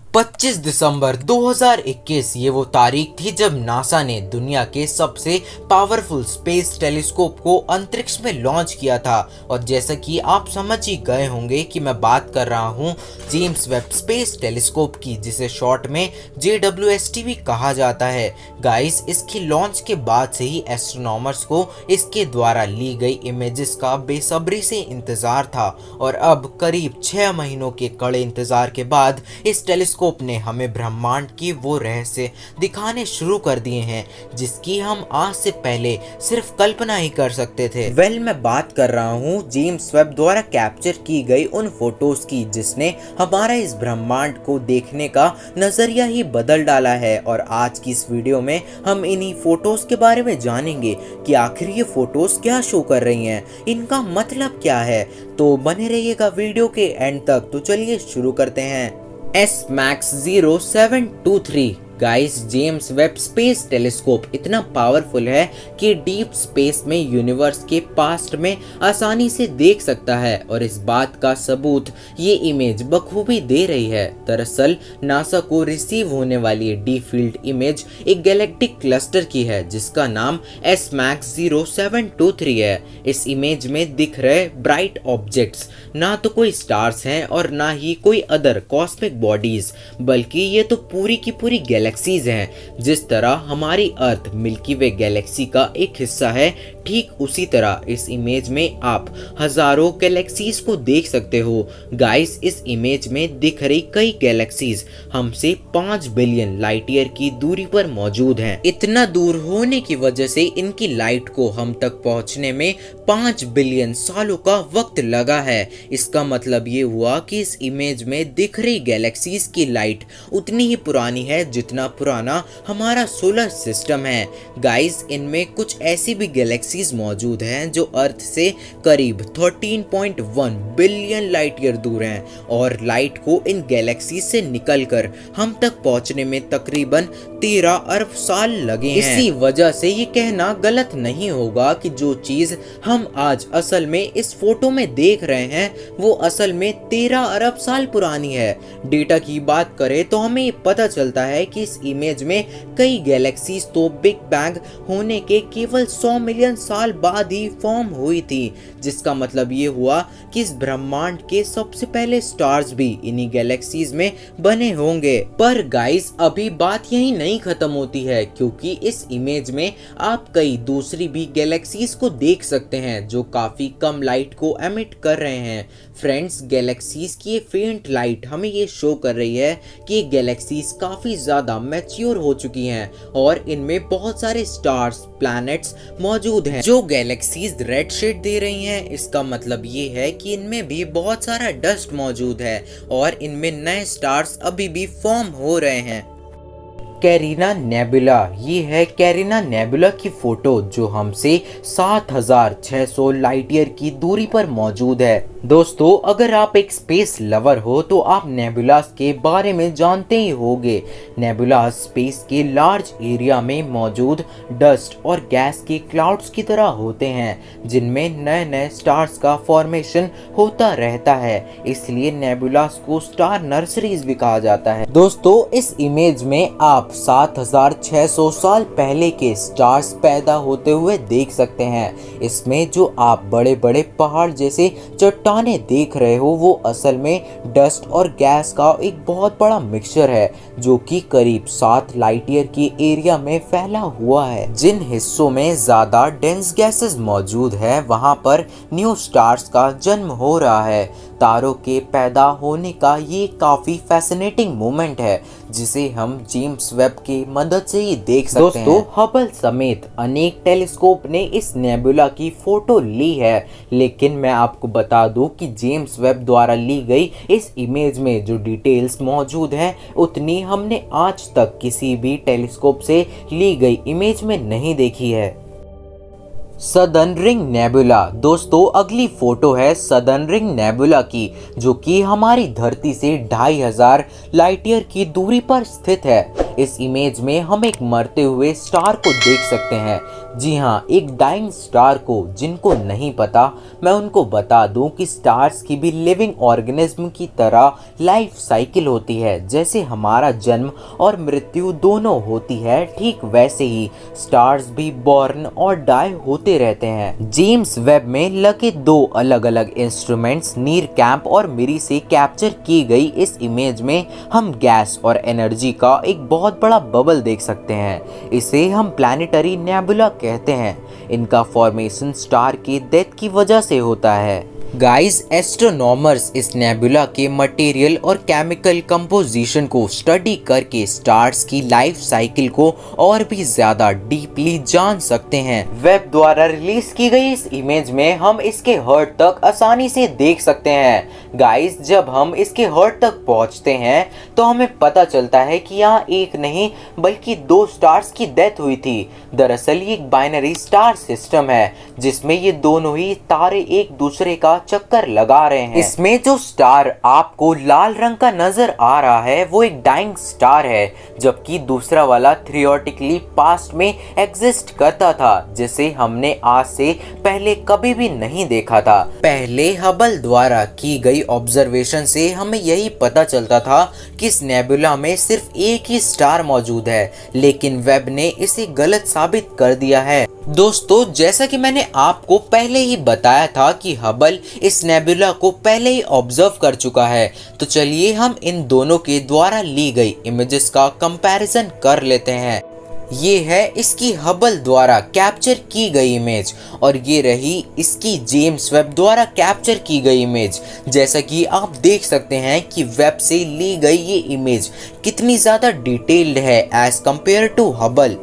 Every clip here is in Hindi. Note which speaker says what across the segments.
Speaker 1: 25 दिसंबर 2021 ये वो तारीख थी जब नासा ने दुनिया के सबसे पावरफुल स्पेस टेलीस्कोप को अंतरिक्ष में लॉन्च किया था। और जैसा कि आप समझ ही गए होंगे कि मैं बात कर रहा हूँ जेम्स वेब स्पेस टेलीस्कोप की, जिसे शॉर्ट में JWST भी कहा जाता है। गाइस, इसकी लॉन्च के बाद से ही एस्ट्रोनॉमर्स को इसके द्वारा ली गई इमेजेस का बेसब्री से इंतजार था और अब करीब 6 महीनों के कड़े इंतजार के बाद इस टेलीस्कोप ने हमें ब्रह्मांड की वो रहस्य दिखाने शुरू कर दिए हैं जिसकी हम आज से पहले सिर्फ कल्पना ही कर सकते थे। मैं बात कर रहा हूँ जेम्स वेब द्वारा कैप्चर की गई उन फोटोज की जिसने हमारा इस ब्रह्मांड को देखने का नजरिया ही बदल डाला है। और आज की इस वीडियो में हम इन्हीं फोटोज के बारे में जानेंगे कि आखिर ये फोटोज क्या शो कर रही हैं, इनका मतलब क्या है। तो बने रहिएगा वीडियो के एंड तक। तो चलिए शुरू करते हैं। SMACS 0723 guys, James Webb space telescope इतना पावरफुल है कि डीप स्पेस में यूनिवर्स के पास्ट में आसानी से देख सकता है और इस बात का सबूत ये इमेज बखूबी दे रही है। दरअसल नासा को रिसीव होने वाली डी फील्ड इमेज एक गैलेक्टिक क्लस्टर की है जिसका नाम SMACS 0723 है। इस इमेज में दिख रहे ब्राइट ऑब्जेक्ट्स ना तो कोई स्टार्स हैं और ना ही कोई अदर कॉस्मिक बॉडीज, बल्कि ये तो पूरी की पूरी गैलेक्सीज हैं। जिस तरह हमारी अर्थ मिल्की वे गैलेक्सी का एक हिस्सा है, ठीक उसी तरह इस इमेज में आप हजारों गैलेक्सीज को देख सकते हो। गाइस, इस इमेज में दिख रही कई गैलेक्सीज हमसे 5 बिलियन लाइट ईयर की दूरी पर मौजूद हैं। इतना दूर होने की वजह से इनकी लाइट को हम तक पहुंचने में 5 बिलियन सालों का वक्त लगा है। इसका मतलब ये हुआ कि इस इमेज में दिख रही गैलेक्सीज की लाइट उतनी ही पुरानी है जितना पुराना हमारा सोलर सिस्टम है। गाइस, इनमें कुछ ऐसी भी गैलेक्सीज मौजूद हैं जो अर्थ से करीब 13.1 बिलियन लाइट ईयर दूर हैं और लाइट को इन गैलेक्सीज से निकलकर हम तक पहुंचने में तकरीबन 13 अरब साल लगे हैं। इसी वजह से ये कहना गलत नहीं होगा कि जो चीज हम आज असल में इस फोटो में देख रहे हैं वो असल में 13 अरब साल पुरानी है। डेटा की बात करें तो हमें ये पता चलता है कि इस इमेज में कई गैलेक्सीज तो बिग बैंग होने के केवल 100 मिलियन साल बाद ही फॉर्म हुई थी, जिसका मतलब ये हुआ कि इस ब्रह्मांड के सबसे पहले स्टार्स भी इन्हीं गैलेक्सीज में बने होंगे। पर गाइस, अभी बात यही नहीं खत्म होती है, क्योंकि इस इमेज में आप कई दूसरी भी गैलेक्सीज को देख सकते हैं जो काफी कम लाइट को एमिट कर रहे हैं। फ्रेंड्स, गैलेक्सीज की ये फेंट लाइट हमें ये शो कर रही है कि गैलेक्सीज काफी ज्यादा मैच्योर हो चुकी हैं और इनमें बहुत सारे स्टार्स, प्लैनेट्स मौजूद हैं। जो गैलेक्सीज रेड शेड दे रही हैं, इसका मतलब ये है कि इनमें भी बहुत सारा डस्ट मौजूद है और इनमें नए स्टार्स अभी भी फॉर्म हो रहे हैं। कैरिना नेबुला, ये है कैरिना नेबुला की फोटो जो हमसे 7600 लाइट ईयर की दूरी पर मौजूद है। दोस्तों, अगर आप एक स्पेस लवर हो तो आप नेबुलास के बारे में जानते ही होंगे। नेबुलास स्पेस के लार्ज एरिया में मौजूद डस्ट और गैस के क्लाउड्स की तरह होते हैं जिनमें नए नए स्टार्स का फॉर्मेशन होता रहता है। इसलिए नेबुलास को स्टार नर्सरीज भी कहा जाता है। दोस्तों, इस इमेज में आप 7600 साल पहले के स्टार्स पैदा होते हुए देख सकते हैं। इसमें जो आप बड़े बड़े पहाड़ जैसे चट्टाने देख रहे हो वो असल में डस्ट और गैस का एक बहुत बड़ा मिक्सचर है जो कि करीब 7 लाइट ईयर के एरिया में फैला हुआ है। जिन हिस्सों में ज्यादा डेंस गैसेस मौजूद है वहां पर न्यू स्टार्स का जन्म हो रहा है। तारों के पैदा होने का ये काफी फैसिनेटिंग मोमेंट है जिसे हम जेम्स वेब की मदद से ही देख सकते हैं। दोस्तों, हबल समेत अनेक टेलीस्कोप ने इस नेबुला की फोटो ली है, लेकिन मैं आपको बता दूं कि जेम्स वेब द्वारा ली गई इस इमेज में जो डिटेल्स मौजूद हैं उतनी हमने आज तक किसी भी टेलीस्कोप से ली गई इमेज में नहीं देखी है। सदर्न रिंग नेबुला, दोस्तों अगली फोटो है सदर्न रिंग नेबुला की जो कि हमारी धरती से 2500 लाइट ईयर की दूरी पर स्थित है। इस इमेज में हम एक मरते हुए स्टार को देख सकते हैं। जी हाँ, एक डाइंग स्टार को। जिनको नहीं पता, मैं उनको बता दूं कि स्टार्स की भी लिविंग ऑर्गेनिज्म की तरह लाइफ साइकिल होती है। जैसे हमारा जन्म और मृत्यु दोनों होती है, ठीक वैसे ही स्टार्स भी बॉर्न और डाई होते रहते हैं। जेम्स वेब में लगे दो अलग अलग इंस्ट्रूमेंट्स नीरकैम्प और मिरी से कैप्चर की गई इस इमेज में हम गैस और एनर्जी का एक बहुत बड़ा बबल देख सकते हैं। इसे हम प्लैनेटरी नेबुला कहते हैं। इनका फॉर्मेशन स्टार की डेथ की वजह से होता है। गाइस, एस्ट्रोनॉमर्स इस नेबुला के मटेरियल और केमिकल कंपोजिशन को स्टडी करके स्टार्स की लाइफ साइकिल को और भी ज्यादा डीपली जान सकते हैं। वेब द्वारा रिलीज की गई इस इमेज में हम इसके हर्ट तक आसानी से देख सकते हैं। गाइस, जब हम इसके हर्ट तक पहुंचते हैं तो हमें पता चलता है कि यहाँ एक नहीं बल्कि दो स्टार्स की डेथ हुई थी। दरअसल ये एक बाइनरी स्टार सिस्टम है जिसमें ये दोनों ही तारे एक दूसरे का चक्कर लगा रहे हैं। इसमें जो स्टार आपको लाल रंग का नजर आ रहा है वो एक डाइंग स्टार है, जबकि दूसरा वाला थियोरेटिकली पास्ट में एग्जिस्ट करता था, जिसे हमने आज से पहले कभी भी नहीं देखा था। पहले हबल द्वारा की गई ऑब्जर्वेशन से हमें यही पता चलता था कि इस नेबुला में सिर्फ एक ही स्टार मौजूद है, लेकिन वेब ने इसे गलत साबित कर दिया है। दोस्तों, जैसा कि मैंने आपको पहले ही बताया था कि हबल इस नेबुला को पहले ही ऑब्जर्व कर चुका है, तो चलिए हम इन दोनों के द्वारा ली गई इमेजेस का कंपैरिजन कर लेते हैं। ये है इसकी हबल द्वारा कैप्चर की गई इमेज और ये रही इसकी जेम्स वेब द्वारा कैप्चर की गई इमेज। जैसा कि आप देख सकते हैं कि वेब से ली गई ये इमेज कितनी ज़्यादा डिटेल्ड है as compare to Hubble.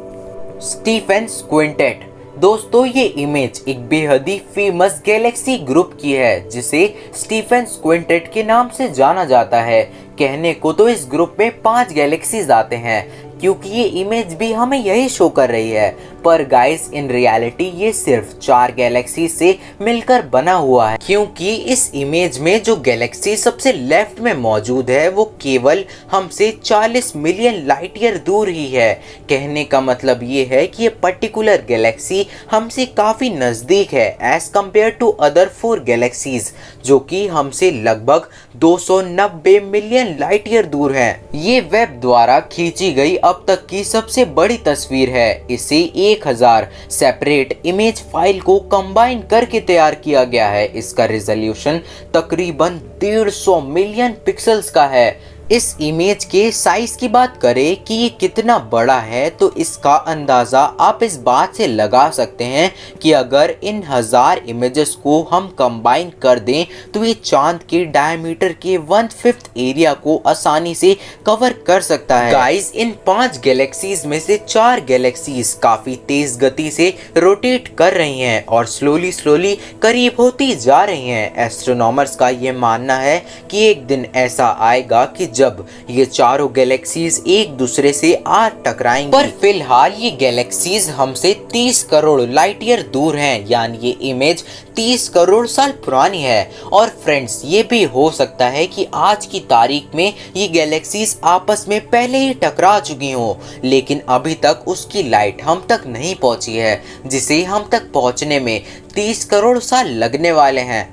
Speaker 1: Stephan's Quintet. दोस्तों, ये इमेज एक बेहद ही फेमस गैलेक्सी ग्रुप की है जिसे स्टीफेंस क्विंटेट के नाम से जाना जाता है। कहने को तो इस ग्रुप में 5 गैलेक्सीज आते हैं, क्योंकि ये इमेज भी हमें यही शो कर रही है, पर गाइस इन रियलिटी ये सिर्फ 4 गैलेक्सी से मिलकर बना हुआ है, क्योंकि इस इमेज में जो गैलेक्सी सबसे लेफ्ट में मौजूद है वो केवल हमसे 40 मिलियन लाइट ईयर दूर ही है। कहने का मतलब ये है कि ये पर्टिकुलर गैलेक्सी हमसे काफी नजदीक है as compare to other 4 galaxies, जो कि हमसे लगभग 290 मिलियन लाइट ईयर दूर है। ये वेब द्वारा खींची गई अब तक की सबसे बड़ी तस्वीर है। इसे 1000 सेपरेट इमेज फाइल को कंबाइन करके तैयार किया गया है। इसका रिजोल्यूशन तकरीबन 150 मिलियन पिक्सल्स का है। इस इमेज के साइज की बात करें कि ये कितना बड़ा है, तो इसका अंदाज़ा आप इस बात से लगा सकते हैं कि अगर इन 1000 इमेजेस को हम कंबाइन कर दें तो ये चांद के डायमीटर के 1/5 एरिया को आसानी से कवर कर सकता है। गाइस, इन 5 गैलेक्सीज में से 4 गैलेक्सीज काफ़ी तेज गति से रोटेट कर रही हैं और स्लोली करीब होती जा रही हैं। एस्ट्रोनॉमर्स का ये मानना है कि एक दिन ऐसा आएगा कि जब ये चारों गैलेक्सीज एक दूसरे से आ टकराएंगी, पर फिलहाल ये गैलेक्सीज हमसे 30 करोड़ लाइट ईयर दूर हैं, यानी ये इमेज 30 करोड़ साल पुरानी है। और फ्रेंड्स, ये भी हो सकता है कि आज की तारीख में ये गैलेक्सीज आपस में पहले ही टकरा चुकी हो, लेकिन अभी तक उसकी लाइट हम तक नहीं पहुंची है, जिसे हम तक पहुंचने में 30 करोड़ साल लगने वाले हैं।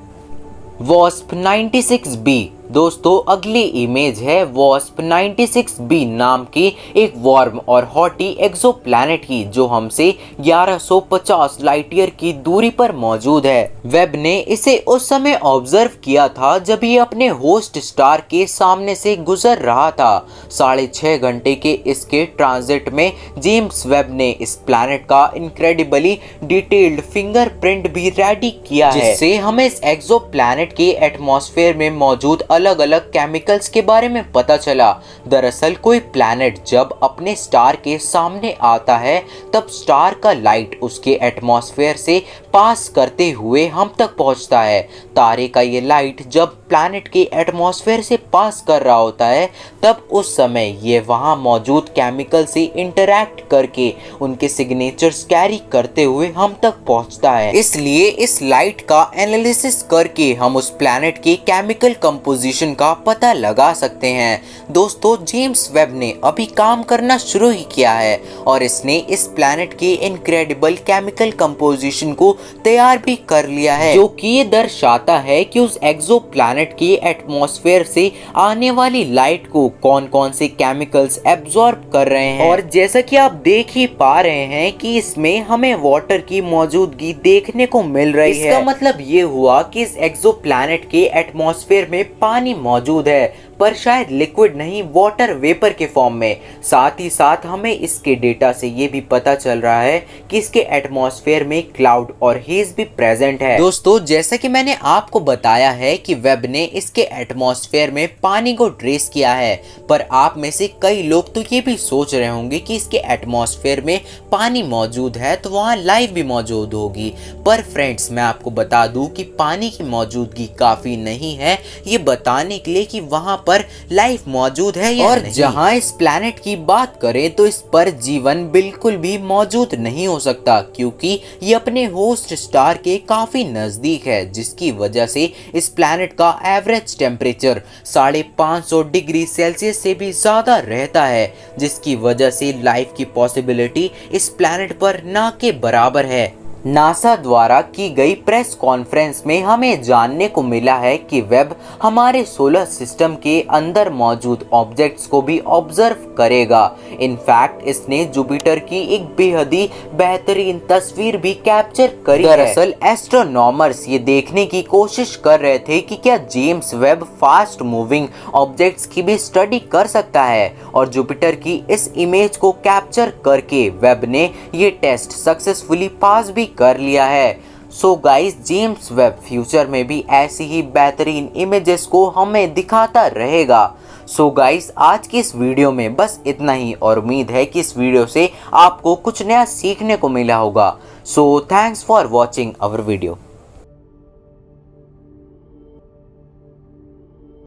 Speaker 1: Wasp 96b। दोस्तों, अगली इमेज है वॉस्प 96b नाम की एक वार्म और हॉटी एक्सोप्लैनेट की, जो हमसे 1150 लाइट ईयर की दूरी पर मौजूद है। वेब ने इसे उस समय ऑब्जर्व किया था जब ये अपने होस्ट स्टार के सामने से गुजर रहा था। 6.5 घंटे के इसके ट्रांजिट में जेम्स वेब ने इस प्लैनेट का इनक्रेडिबली डिटेल्ड फिंगरप्रिंट भी रेडी किया है, जिससे हमें इस एक्सोप्लैनेट के एटमॉस्फेयर में मौजूद अलग अलग केमिकल्स के बारे में पता चला। दरअसल कोई प्लैनेट जब अपने स्टार के सामने आता है तब स्टार का लाइट उसके एटमॉस्फेयर से पास करते हुए हम तक पहुंचता है। तारे का ये लाइट जब प्लैनेट के एटमॉस्फेयर से पास कर रहा होता है तब उस समय ये वहां मौजूद केमिकल से इंटरैक्ट करके उनके सिग्नेचर्स कैरी करते हुए हम तक पहुंचता है। इसलिए इस लाइट का एनालिसिस करके हम उस प्लैनेट के केमिकल कंपोजिशन कंपोजिशन का पता लगा सकते हैं। दोस्तों, जेम्स वेब ने अभी काम करना शुरू ही किया है और इसने इस प्लैनेट के इनक्रेडिबल केमिकल कंपोजिशन को तैयार भी कर लिया है, जो कि ये दर्शाता है कि उस एक्सोप्लैनेट के एटमॉस्फेयर से आने वाली लाइट को कौन कौन से केमिकल्स एब्जॉर्ब कर रहे हैं। और जैसा कि आप देख ही पा रहे हैं कि इसमें हमें वाटर की मौजूदगी देखने को मिल रही है। इसका मतलब ये हुआ कि इस एक्सोप्लैनेट के एटमॉस्फेयर में पानी मौजूद है, पर शायद लिक्विड नहीं, वाटर वेपर के फॉर्म में। साथ ही साथ हमें इसके डेटा से ये भी पता चल रहा है कि इसके एटमॉस्फेयर में क्लाउड और हेज भी प्रेजेंट है। दोस्तों, जैसे कि मैंने आपको बताया है कि वेब ने इसके एटमॉस्फेयर में पानी को ट्रेस किया है, पर आप में से कई लोग तो ये भी सोच रहे होंगे कि इसके एटमॉस्फेयर में पानी मौजूद है तो वहाँ लाइफ भी मौजूद होगी। पर फ्रेंड्स, मैं आपको बता दूं कि पानी की मौजूदगी काफी नहीं है ये बताने के लिए कि वहाँ पर लाइफ मौजूद है या नहीं। जहां इस प्लैनेट की बात करें तो इस पर जीवन बिल्कुल भी मौजूद नहीं हो सकता, क्योंकि ये अपने होस्ट स्टार के काफी नजदीक है, जिसकी वजह से इस प्लैनेट का एवरेज टेम्परेचर 550 डिग्री सेल्सियस से भी ज्यादा रहता है, जिसकी वजह से लाइफ की पॉसिबिलिटी इस प्लैनेट पर ना के बराबर है। नासा द्वारा की गई प्रेस कॉन्फ्रेंस में हमें जानने को मिला है कि वेब हमारे सोलर सिस्टम के अंदर मौजूद ऑब्जेक्ट्स को भी ऑब्जर्व करेगा। इनफैक्ट इसने जुपिटर की एक बेहद ही बेहतरीन तस्वीर भी कैप्चर करी है। दरअसल एस्ट्रोनॉमर्स ये देखने की कोशिश कर रहे थे कि क्या James Webb fast moving objects की भी स्टडी कर सकता है, और जुपिटर की इस इमेज को कैप्चर करके वेब ने ये टेस्ट सक्सेसफुली पास भी कर लिया है। So guys, James Webb future में भी ऐसी ही बेहतरीन इमेजेस को हमें दिखाता रहेगा। सो गाइस, आज की इस वीडियो में बस इतना ही, और उम्मीद है कि इस वीडियो से आपको कुछ नया सीखने को मिला होगा। So thanks for watching our video.